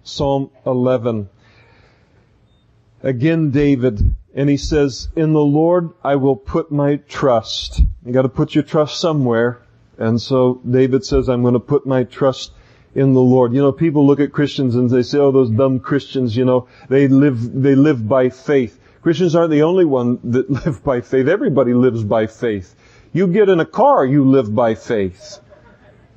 Psalm 11. Again, David, and he says, in the Lord I will put my trust. You got to put your trust somewhere. And so David says, I'm going to put my trust in the Lord. You know, people look at Christians and they say, oh, those dumb Christians, you know, they live by faith. Christians aren't the only one that live by faith. Everybody lives by faith. You get in a car, you live by faith.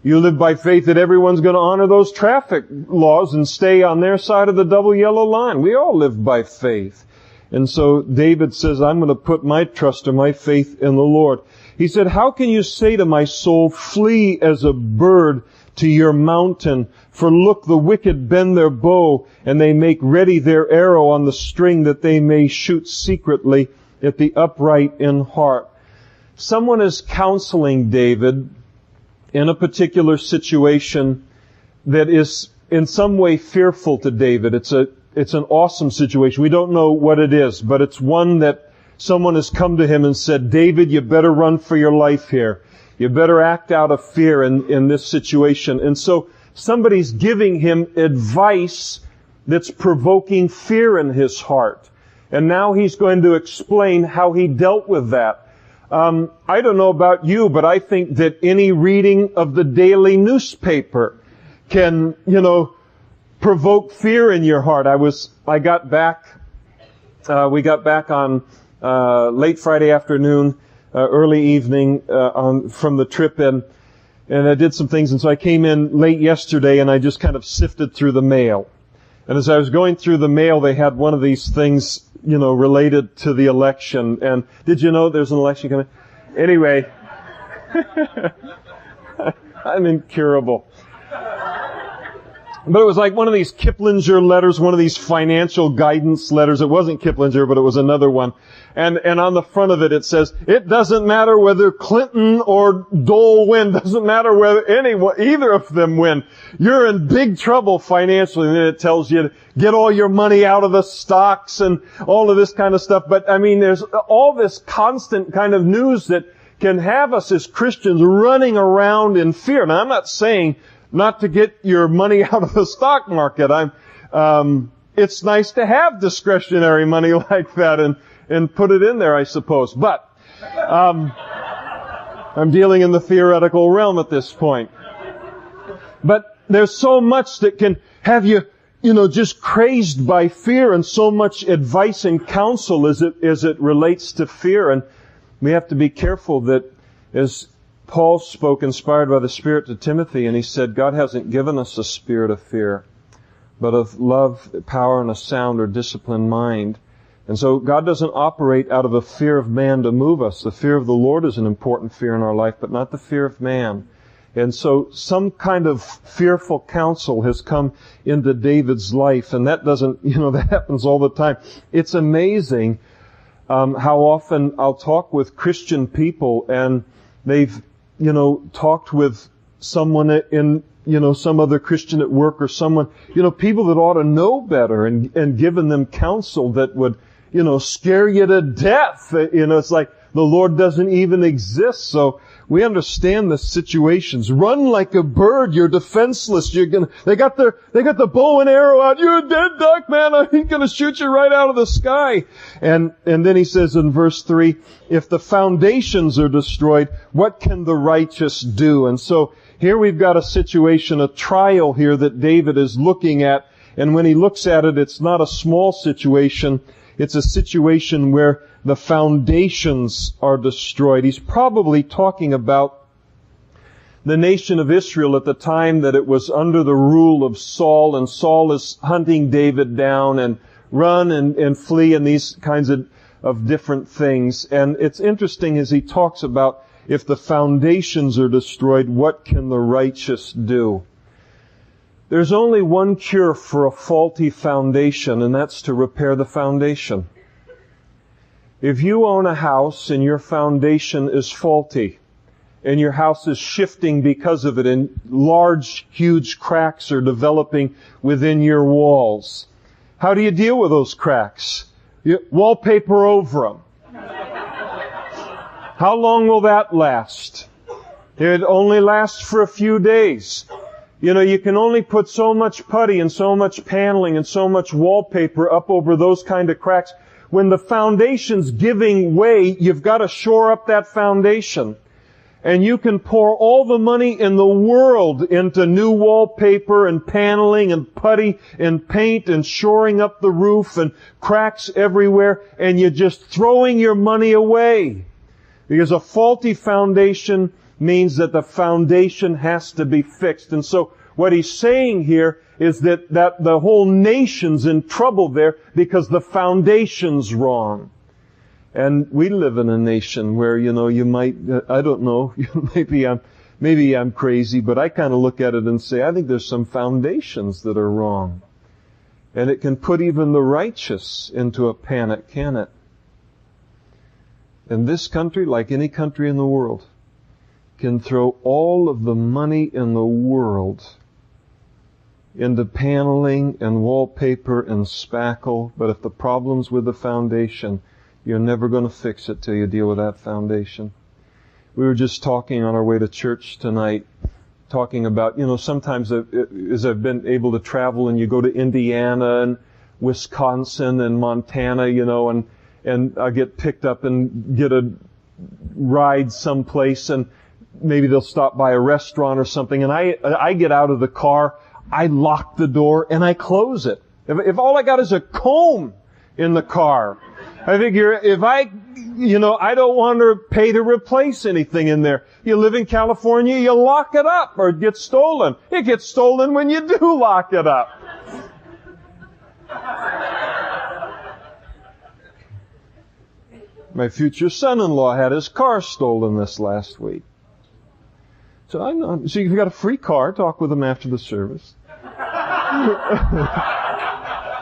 You live by faith that everyone's going to honor those traffic laws and stay on their side of the double yellow line. We all live by faith. And so David says, I'm going to put my trust or my faith in the Lord. He said, how can you say to my soul, flee as a bird to your mountain? For look, the wicked bend their bow, and they make ready their arrow on the string, that they may shoot secretly at the upright in heart. Someone is counseling David in a particular situation that is in some way fearful to David. It's an awesome situation. We don't know what it is, but it's one that someone has come to him and said, David, you better run for your life here. You better act out of fear in this situation. And so somebody's giving him advice that's provoking fear in his heart. And now he's going to explain how he dealt with that. I don't know about you, but I think that any reading of the daily newspaper can, provoke fear in your heart. We got back on late Friday afternoon, early evening from the trip, and I did some things, and so I came in late yesterday, and I just kind of sifted through the mail. And as I was going through the mail, they had one of these things, related to the election. And did you know there's an election coming? Anyway, I'm incurable. But it was like one of these Kiplinger letters, one of these financial guidance letters. It wasn't Kiplinger, but it was another one. And on the front of it, it says, it doesn't matter whether Clinton or Dole win. Doesn't matter whether either of them win. You're in big trouble financially. And then it tells you to get all your money out of the stocks and all of this kind of stuff. But there's all this constant kind of news that can have us as Christians running around in fear. Now, I'm not saying not to get your money out of the stock market. It's nice to have discretionary money like that and put it in there, I suppose. But, I'm dealing in the theoretical realm at this point. But there's so much that can have you, just crazed by fear, and so much advice and counsel as it relates to fear. And we have to be careful that, as Paul spoke, inspired by the Spirit, to Timothy, and he said, God hasn't given us a spirit of fear, but of love, power, and a sound or disciplined mind. And so God doesn't operate out of a fear of man to move us. The fear of the Lord is an important fear in our life, but not the fear of man. And so some kind of fearful counsel has come into David's life, and that doesn't, that happens all the time. It's amazing how often I'll talk with Christian people, and they've talked with someone in, some other Christian at work, or someone, people that ought to know better, and given them counsel that would, scare you to death. It's like the Lord doesn't even exist. So we understand the situations. Run like a bird. You're defenseless. They got the bow and arrow out. You're a dead duck, man. I'm gonna shoot you right out of the sky. And then he says in verse 3, if the foundations are destroyed, what can the righteous do? And so here we've got a situation, a trial here that David is looking at. And when he looks at it, it's not a small situation. It's a situation where the foundations are destroyed. He's probably talking about the nation of Israel at the time that it was under the rule of Saul, and Saul is hunting David down and run and flee and these kinds of different things. And it's interesting as he talks about, if the foundations are destroyed, what can the righteous do? There's only one cure for a faulty foundation, and that's to repair the foundation. If you own a house and your foundation is faulty, and your house is shifting because of it, and large, huge cracks are developing within your walls, how do you deal with those cracks? You wallpaper over them. How long will that last? It only lasts for a few days. You know, you can only put so much putty and so much paneling and so much wallpaper up over those kind of cracks. When the foundation's giving way, you've got to shore up that foundation. And you can pour all the money in the world into new wallpaper and paneling and putty and paint and shoring up the roof and cracks everywhere, and you're just throwing your money away. Because a faulty foundation means that the foundation has to be fixed. And so what he's saying here is that the whole nation's in trouble there because the foundation's wrong. And we live in a nation where, you know, you might, I don't know, maybe I'm crazy, but I kind of look at it and say, I think there's some foundations that are wrong. And it can put even the righteous into a panic, can it? And this country, like any country in the world, can throw all of the money in the world into paneling and wallpaper and spackle, but if the problem's with the foundation, you're never going to fix it till you deal with that foundation. We were just talking on our way to church tonight, talking about, you know, sometimes as I've been able to travel and you go to Indiana and Wisconsin and Montana, you know, and I get picked up and get a ride someplace, and maybe they'll stop by a restaurant or something, and I get out of the car, I lock the door, and I close it. If all I got is a comb in the car, I figure if I don't want to pay to replace anything in there. You live in California, you lock it up or it gets stolen. It gets stolen when you do lock it up. My future son-in-law had his car stolen this last week. So you've got a free car, talk with him after the service.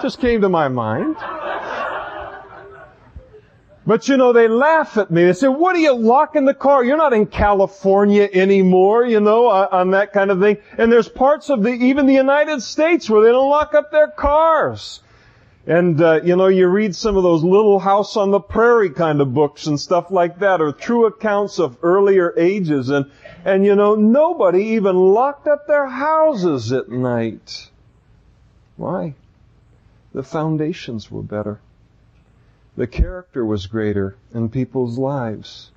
Just came to my mind. But you know, they laugh at me. They say, what are you locking the car? You're not in California anymore, you know, on that kind of thing. And there's parts of even the United States where they don't lock up their cars. And, you know, you read some of those Little House on the Prairie kind of books and stuff like that, or true accounts of earlier ages. And you know, nobody even locked up their houses at night. Why? The foundations were better. The character was greater in people's lives.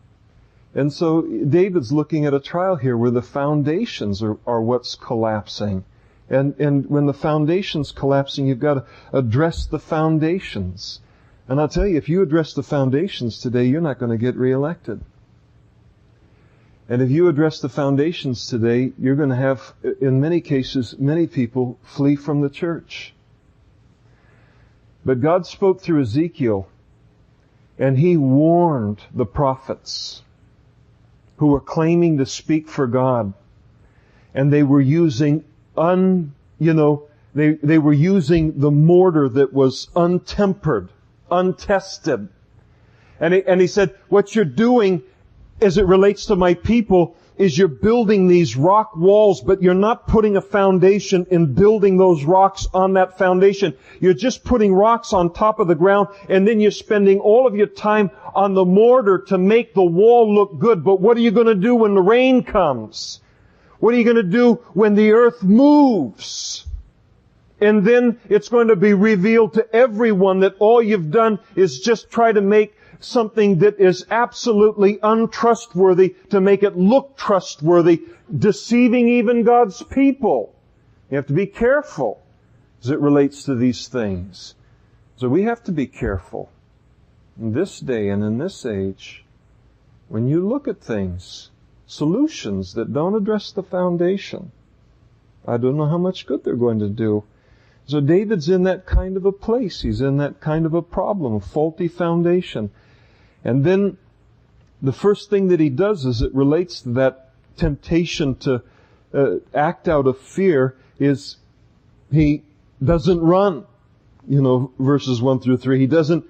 And so David's looking at a trial here where the foundations are what's collapsing. And when the foundation's collapsing, you've got to address the foundations. And I'll tell you, if you address the foundations today, you're not going to get reelected. And if you address the foundations today, you're going to have, in many cases, many people flee from the church. But God spoke through Ezekiel, and He warned the prophets who were claiming to speak for God. And they were using they were using the mortar that was untempered, untested. And he said, what you're doing as it relates to my people is you're building these rock walls, but you're not putting a foundation in building those rocks on that foundation. You're just putting rocks on top of the ground, and then you're spending all of your time on the mortar to make the wall look good. But what are you going to do when the rain comes? What are you going to do when the earth moves? And then it's going to be revealed to everyone that all you've done is just try to make something that is absolutely untrustworthy to make it look trustworthy, deceiving even God's people. You have to be careful as it relates to these things. So we have to be careful in this day and in this age when you look at things, solutions that don't address the foundation. I don't know how much good they're going to do. So David's in that kind of a place. He's in that kind of a problem, a faulty foundation. And then the first thing that he does as it relates to that temptation to act out of fear is he doesn't run. Verses 1 through 3. He doesn't,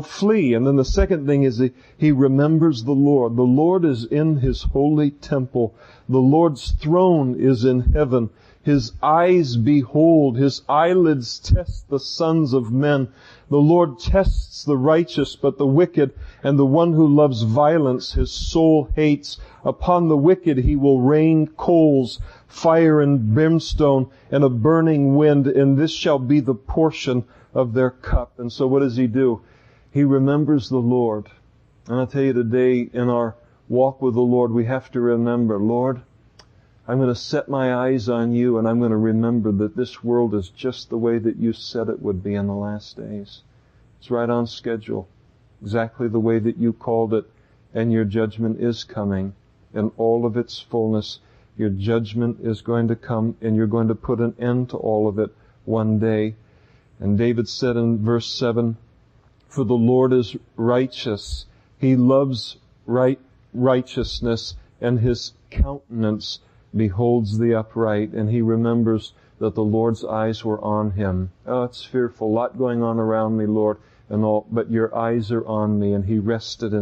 flee. And then the second thing is he remembers the Lord. The Lord is in His holy temple. The Lord's throne is in heaven. His eyes behold, His eyelids test the sons of men. The Lord tests the righteous, but the wicked and the one who loves violence His soul hates. Upon the wicked He will rain coals. fire and brimstone and a burning wind, and this shall be the portion of their cup. And so what does he do? He remembers the Lord. And I'll tell you today, in our walk with the Lord, we have to remember, Lord, I'm going to set my eyes on you, and I'm going to remember that this world is just the way that you said it would be in the last days. It's right on schedule, exactly the way that you called it, and your judgment is coming in all of its fullness. Your judgment is going to come, and you're going to put an end to all of it one day. And David said in verse 7, for the Lord is righteous. He loves righteousness, and His countenance beholds the upright. And he remembers that the Lord's eyes were on him. Oh, it's fearful. A lot going on around me, Lord, and all, but your eyes are on me. And he rested in